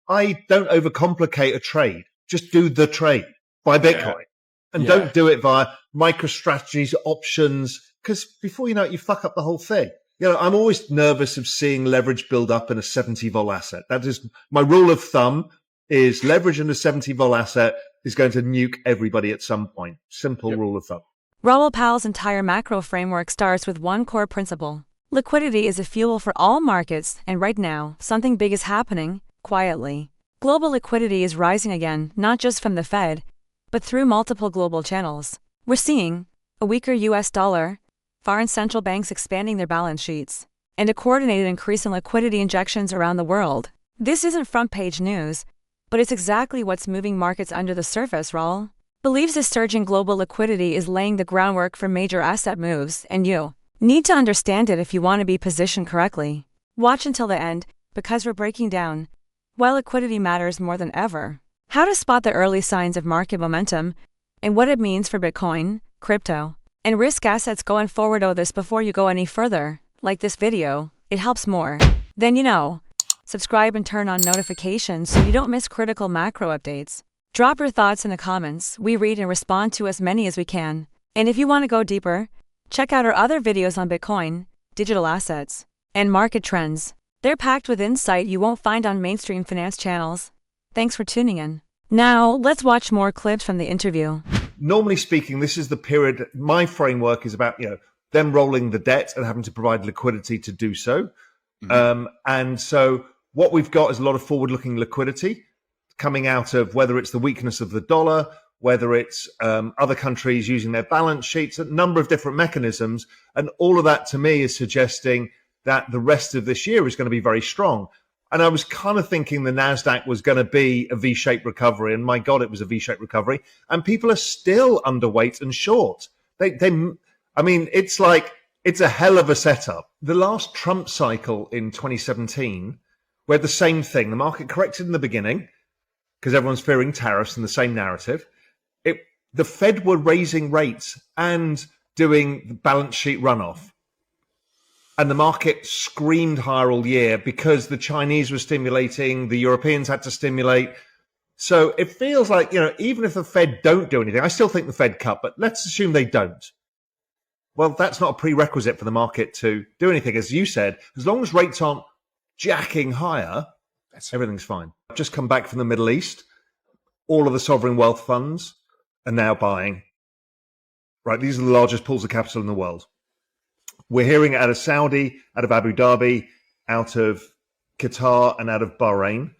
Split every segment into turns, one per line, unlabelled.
I don't overcomplicate a trade. Just do the trade. Buy Bitcoin. And don't do it via MicroStrategy's options, because before you know it, you fuck up the whole thing. I'm always nervous of seeing leverage build up in a 70 vol asset. That is my rule of thumb, is leverage in a 70 vol asset is going to nuke everybody at some point. Simple rule of thumb.
Raoul Pal's entire macro framework starts with one core principle. Liquidity is a fuel for all markets, and right now, something big is happening, quietly. Global liquidity is rising again, not just from the Fed, but through multiple global channels. We're seeing a weaker US dollar, foreign central banks expanding their balance sheets, and a coordinated increase in liquidity injections around the world. This isn't front-page news, but it's exactly what's moving markets under the surface, Raoul. Believes this surge in global liquidity is laying the groundwork for major asset moves, and you need to understand it if you want to be positioned correctly. Watch until the end, because we're breaking down why liquidity matters more than ever, how to spot the early signs of market momentum, and what it means for Bitcoin, crypto, and risk assets going forward. This before you go any further, like this video, it helps more than you know. Subscribe and turn on notifications so you don't miss critical macro updates. Drop your thoughts in the comments. We read and respond to as many as we can. And if you want to go deeper, check out our other videos on Bitcoin, digital assets, and market trends. They're packed with insight you won't find on mainstream finance channels. Thanks for tuning in. Now, let's watch more clips from the interview.
Normally speaking, this is the period, my framework is about, them rolling the debt and having to provide liquidity to do so. And so what we've got is a lot of forward-looking liquidity coming out of whether it's the weakness of the dollar, whether it's other countries using their balance sheets, a number of different mechanisms. And all of that to me is suggesting that the rest of this year is going to be very strong. And I was kind of thinking the NASDAQ was going to be a V-shaped recovery. And my God, it was a V-shaped recovery. And people are still underweight and short. It's like, it's a hell of a setup. The last Trump cycle in 2017, where the same thing, the market corrected in the beginning because everyone's fearing tariffs and the same narrative. The Fed were raising rates and doing the balance sheet runoff. And the market screamed higher all year because the Chinese were stimulating, the Europeans had to stimulate. So it feels like, even if the Fed don't do anything, I still think the Fed cut, but let's assume they don't. Well, that's not a prerequisite for the market to do anything. As you said, as long as rates aren't jacking higher, everything's fine. I've just come back from the Middle East. All of the sovereign wealth funds are now buying. Right, these are the largest pools of capital in the world. We're hearing it out of Saudi, out of Abu Dhabi, out of Qatar, and out of Bahrain.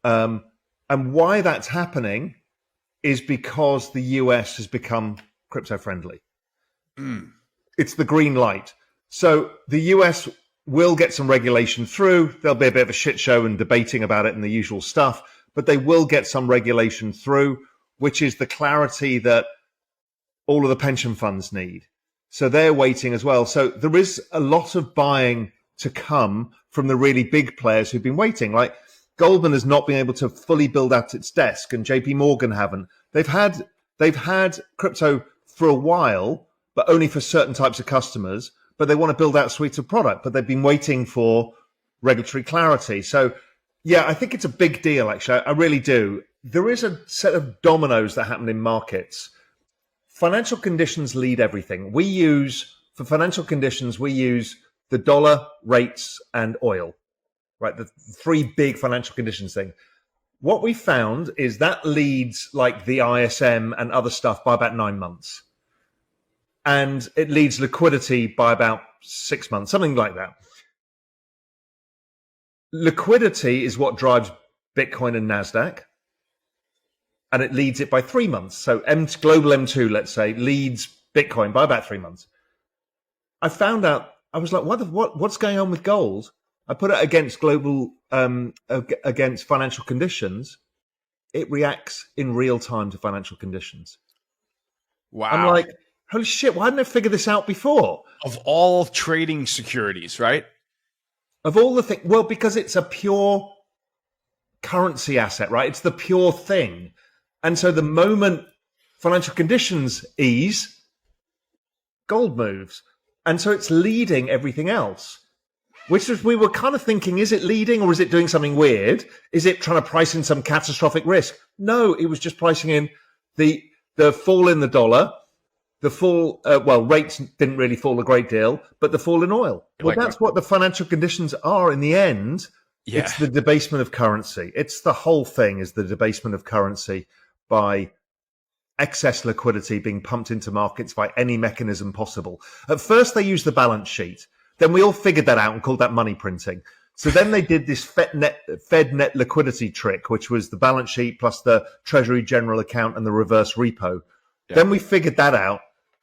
And why that's happening is because the US has become crypto-friendly. It's the green light. So the US will get some regulation through. There'll be a bit of a shit show and debating about it and the usual stuff, but they will get some regulation through, which is the clarity that all of the pension funds need. So they're waiting as well. So there is a lot of buying to come from the really big players who've been waiting. Like Goldman has not been able to fully build out its desk, and JP Morgan haven't. They've had crypto for a while, but only for certain types of customers. But they want to build out suites of product, but they've been waiting for regulatory clarity. So yeah, I think it's a big deal, actually. I really do. There is a set of dominoes that happen in markets. Financial conditions lead everything. For financial conditions, we use the dollar, rates, and oil, right? The three big financial conditions thing. What we found is that leads like the ISM and other stuff by about 9 months. And it leads liquidity by about 6 months, something like that. Liquidity is what drives Bitcoin and NASDAQ. And it leads it by 3 months. So global M2, let's say, leads Bitcoin by about 3 months. I found out, I was like, what's going on with gold? I put it against against financial conditions. It reacts in real time to financial conditions.
Wow.
I'm like, holy shit, why didn't I figure this out before?
Of all trading securities, right?
Of all the things, well, because it's a pure currency asset, right? It's the pure thing. And so the moment financial conditions ease, gold moves. And so it's leading everything else. which is, we were kind of thinking, is it leading or is it doing something weird? Is it trying to price in some catastrophic risk? No, it was just pricing in the fall in the dollar, the fall, rates didn't really fall a great deal, but the fall in oil. Well, that's what the financial conditions are in the end.
Yeah.
It's the debasement of currency. It's the whole thing is the debasement of currency by excess liquidity being pumped into markets by any mechanism possible. At first, they used the balance sheet. Then we all figured that out and called that money printing. So then they did this Fed net liquidity trick, which was the balance sheet plus the Treasury general account and the reverse repo. Yeah. Then we figured that out.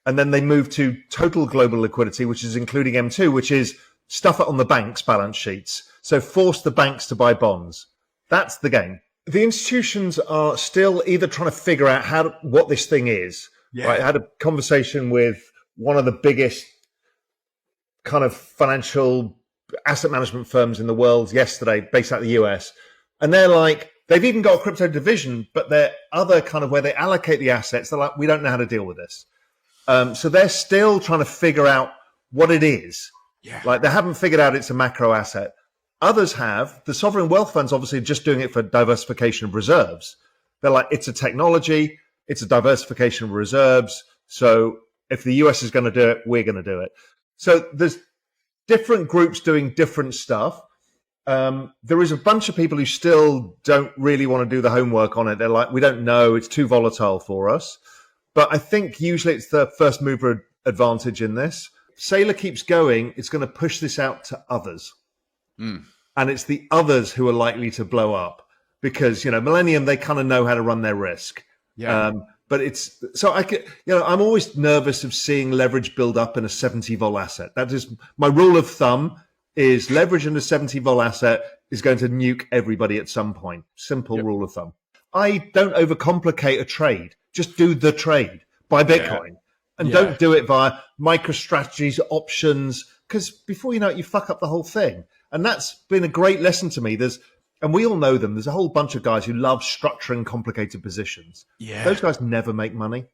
And then they moved to total global liquidity, which is including M2, which is stuff it on the bank's balance sheets. So force the banks to buy bonds. That's the game. The institutions are still either trying to figure out what this thing is. Yeah. Right? I had a conversation with one of the biggest kind of financial asset management firms in the world yesterday, based out of the US. And they're like, they've even got a crypto division, but they're other kind of where they allocate the assets. They're like, we don't know how to deal with this. So they're still trying to figure out what it is. Yeah. Like they haven't figured out it's a macro asset. Others have. The sovereign wealth funds obviously just doing it for diversification of reserves. They're like, it's a technology, it's a diversification of reserves. So if the US is going to do it, we're going to do it. So there's different groups doing different stuff. There is a bunch of people who still don't really want to do the homework on it. They're like, we don't know, it's too volatile for us. But I think usually it's the first mover advantage in this. Saylor keeps going, it's going to push this out to others. Mm. And it's the others who are likely to blow up because, Millennium, they kind of know how to run their risk. Yeah. But it's so I'm always nervous of seeing leverage build up in a 70 vol asset. That is my rule of thumb is leverage in a 70 vol asset is going to nuke everybody at some point. Simple rule of thumb. I don't overcomplicate a trade. Just do the trade. Buy Bitcoin. And don't do it via MicroStrategy's options because before you know it, you fuck up the whole thing. And that's been a great lesson to me. And we all know them. There's a whole bunch of guys who love structuring complicated positions. Yeah. Those guys never make money.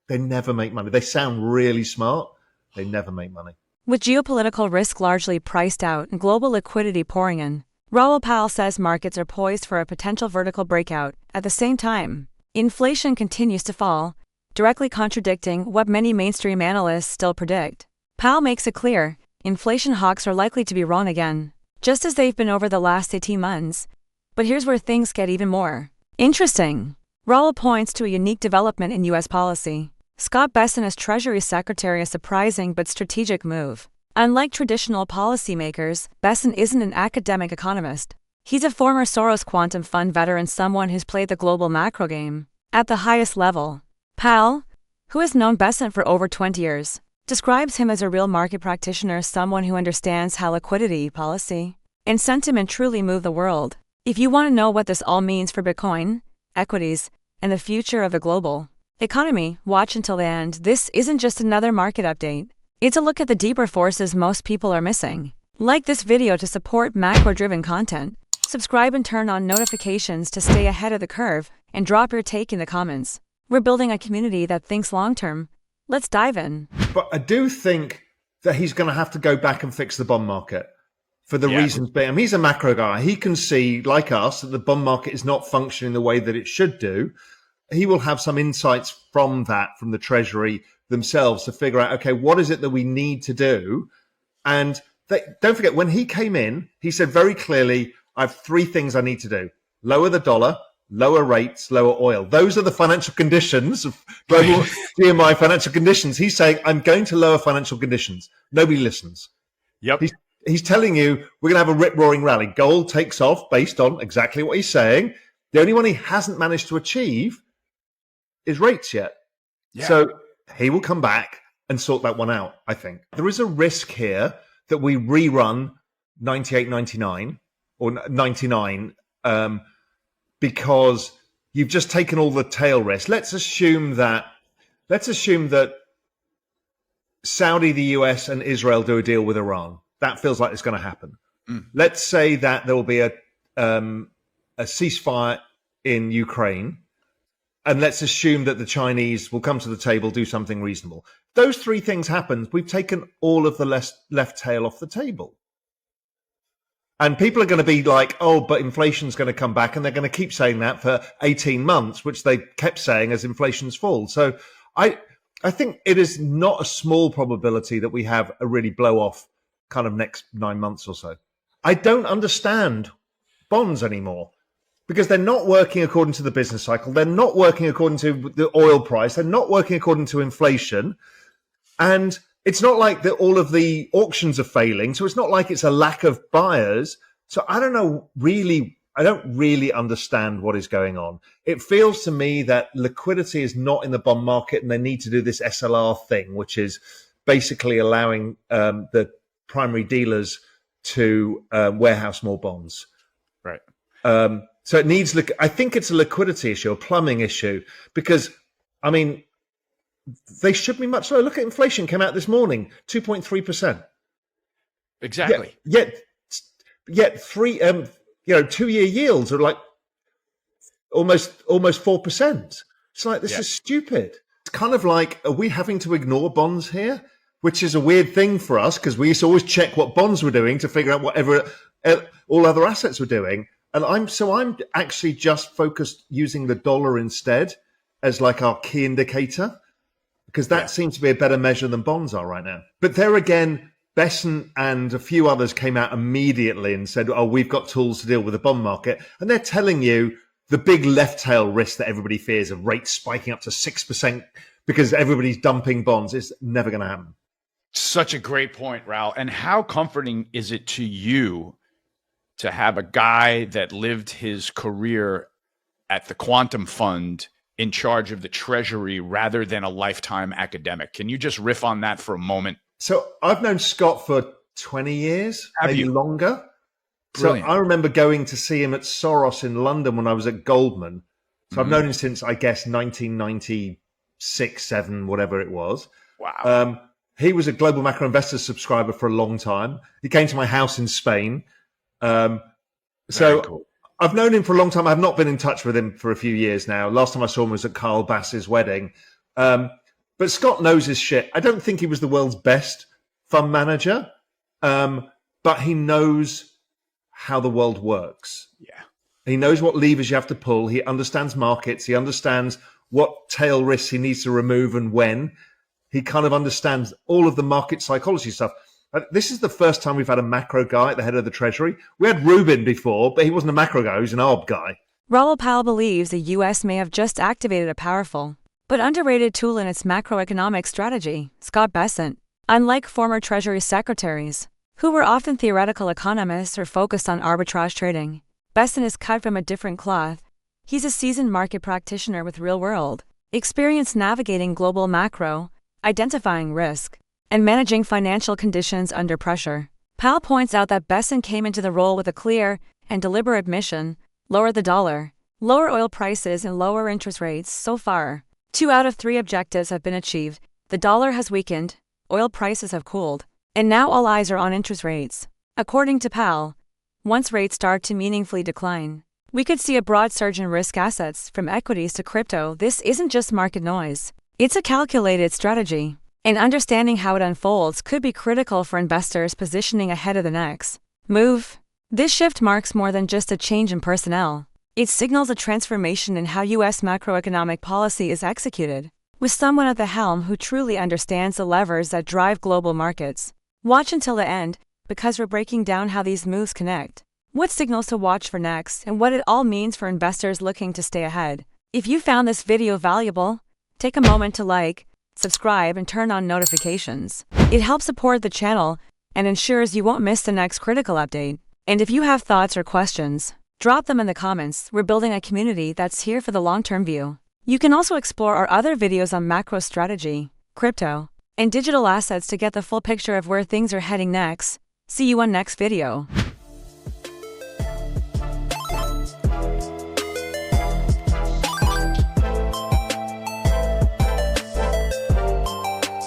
They never make money. They sound really smart. They never make money.
With geopolitical risk largely priced out and global liquidity pouring in, Raoul Pal says markets are poised for a potential vertical breakout. At the same time, inflation continues to fall, directly contradicting what many mainstream analysts still predict. Pal makes it clear, inflation hawks are likely to be wrong again, just as they've been over the last 18 months. But here's where things get even more interesting. Raoul points to a unique development in U.S. policy. Scott Bessent as Treasury Secretary, a surprising but strategic move. Unlike traditional policymakers, Bessent isn't an academic economist. He's a former Soros Quantum Fund veteran, someone who's played the global macro game at the highest level. Pal, who has known Bessent for over 20 years, describes him as a real market practitioner, someone who understands how liquidity, policy, and sentiment truly move the world. If you want to know what this all means for Bitcoin, equities, and the future of the global economy, watch until the end. This isn't just another market update. It's a look at the deeper forces most people are missing. Like this video to support macro-driven content. Subscribe and turn on notifications to stay ahead of the curve, and drop your take in the comments. We're building a community that thinks long-term. Let's dive in.
But I do think that he's going to have to go back and fix the bond market for the reasons being. He's a macro guy. He can see, like us, that the bond market is not functioning the way that it should do. He will have some insights from that, from the Treasury themselves, to figure out, okay, what is it that we need to do? And don't forget, when he came in, he said very clearly, I have three things I need to do. Lower the dollar, lower rates, lower oil. Those are the financial conditions of global GMI financial conditions. He's saying, I'm going to lower financial conditions. Nobody listens.
Yep.
He's telling you we're going to have a rip-roaring rally. Gold takes off based on exactly what he's saying. The only one he hasn't managed to achieve is rates yet. Yeah. So he will come back and sort that one out, I think. There is a risk here that we rerun 98, 99 or 99 because you've just taken all the tail risk. Let's assume that Saudi, the US, and Israel do a deal with Iran. That feels like it's going to happen. Mm. Let's say that there will be a ceasefire in Ukraine, and let's assume that the Chinese will come to the table, do something reasonable. Those three things happen. We've taken all of the left tail off the table. And people are going to be like, oh, but inflation's going to come back. And they're going to keep saying that for 18 months, which they kept saying as inflation's fall. So I think it is not a small probability that we have a really blow off kind of next 9 months or so. I don't understand bonds anymore because they're not working according to the business cycle. They're not working according to the oil price. They're not working according to inflation. And it's not like that all of the auctions are failing. So it's not like it's a lack of buyers. So I don't really understand what is going on. It feels to me that liquidity is not in the bond market and they need to do this SLR thing, which is basically allowing the primary dealers to warehouse more bonds.
Right.
So it needs, I think it's a liquidity issue, a plumbing issue, because, I mean, they should be much lower. Look at inflation came out this morning, 2.3%.
Exactly.
Yet 2-year yields are like almost 4%. It's like, this is stupid. It's kind of like, are we having to ignore bonds here? Which is a weird thing for us because we used to always check what bonds were doing to figure out whatever all other assets were doing. And I'm actually just focused using the dollar instead as like our key indicator, because that seems to be a better measure than bonds are right now. But there again, Bessent and a few others came out immediately and said, oh, we've got tools to deal with the bond market. And they're telling you the big left tail risk that everybody fears of rates spiking up to 6% because everybody's dumping bonds is never going to happen.
Such a great point, Raoul. And how comforting is it to you to have a guy that lived his career at the Quantum Fund in charge of the Treasury rather than a lifetime academic? Can you just riff on that for a moment?
So I've known Scott for 20 years, maybe longer.
Brilliant.
So I remember going to see him at Soros in London when I was at Goldman. So I've known him since, I guess, 1996, 7, whatever it was.
Wow.
He was a Global Macro Investor subscriber for a long time. He came to my house in Spain. So cool. I've known him for a long time. I've not been in touch with him for a few years now. Last time I saw him was at Carl Bass's wedding. But Scott knows his shit. I don't think he was the world's best fund manager, but he knows how the world works.
Yeah.
He knows what levers you have to pull. He understands markets. He understands what tail risks he needs to remove and when. He kind of understands all of the market psychology stuff. This is the first time we've had a macro guy at the head of the Treasury. We had Rubin before, but he wasn't a macro guy. He was an ARB guy.
Raoul Pal believes the U.S. may have just activated a powerful but underrated tool in its macroeconomic strategy, Scott Bessent. Unlike former Treasury secretaries, who were often theoretical economists or focused on arbitrage trading, Bessent is cut from a different cloth. He's a seasoned market practitioner with real-world experience navigating global macro, identifying risk, and managing financial conditions under pressure. Pal points out that Bessent came into the role with a clear and deliberate mission: lower the dollar, lower oil prices, and lower interest rates. So far, 2 out of 3 objectives have been achieved. The dollar has weakened, oil prices have cooled, and now all eyes are on interest rates. According to Pal, once rates start to meaningfully decline, we could see a broad surge in risk assets from equities to crypto. This isn't just market noise. It's a calculated strategy, and understanding how it unfolds could be critical for investors positioning ahead of the next move. This shift marks more than just a change in personnel. It signals a transformation in how U.S. macroeconomic policy is executed, with someone at the helm who truly understands the levers that drive global markets. Watch until the end, because we're breaking down how these moves connect, what signals to watch for next, and what it all means for investors looking to stay ahead. If you found this video valuable, take a moment to like, subscribe, and turn on notifications. It helps support the channel and ensures you won't miss the next critical update. And if you have thoughts or questions, drop them in the comments. We're building a community that's here for the long-term view. You can also explore our other videos on macro strategy, crypto, and digital assets to get the full picture of where things are heading next. See you on next video.